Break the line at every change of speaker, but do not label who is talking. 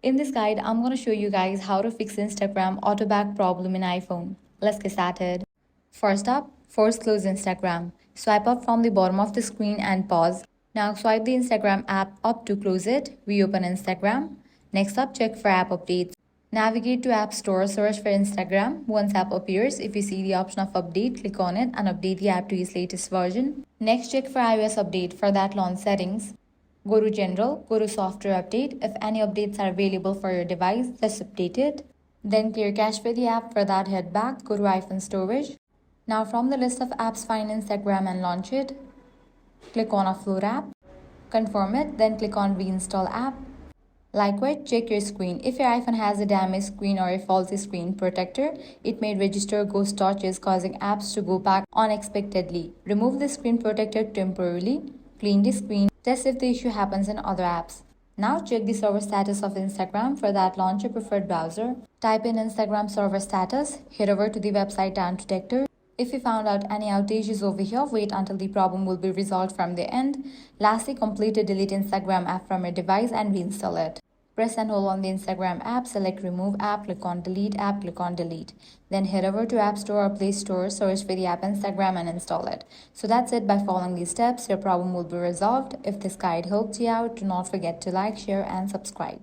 In this guide, I'm going to show you guys how to fix Instagram auto back problem in iPhone. Let's get started. First up, force close Instagram. Swipe up from the bottom of the screen and pause. Now swipe the Instagram app up to close it. Reopen Instagram. Next up, check for app updates. Navigate to App Store, search for Instagram. Once app appears, if you see the option of update, click on it and update the app to its latest version. Next, check for iOS update. For that, launch settings. Go to General, go to Software Update. If any updates are available for your device, just update it. Then clear cache for the app. For that, head back, go to iPhone storage. Now from the list of apps, find Instagram and launch it. Click on Upload app. Confirm it, then click on Reinstall app. Likewise, check your screen. If your iPhone has a damaged screen or a faulty screen protector, it may register ghost touches, causing apps to go back unexpectedly. Remove the screen protector temporarily. Clean the screen. Test if the issue happens in other apps. Now check the server status of Instagram. For that, launch your preferred browser. Type in Instagram server status. Head over to the website and detector. If you found out any outages over here, wait until the problem will be resolved from the end. Lastly, completely delete Instagram app from your device and reinstall it. Press and hold on the Instagram app, select remove app, click on delete app, click on delete. Then head over to App Store or Play Store, search for the app Instagram and install it. So that's it. By following these steps, your problem will be resolved. If this guide helped you out, do not forget to like, share and subscribe.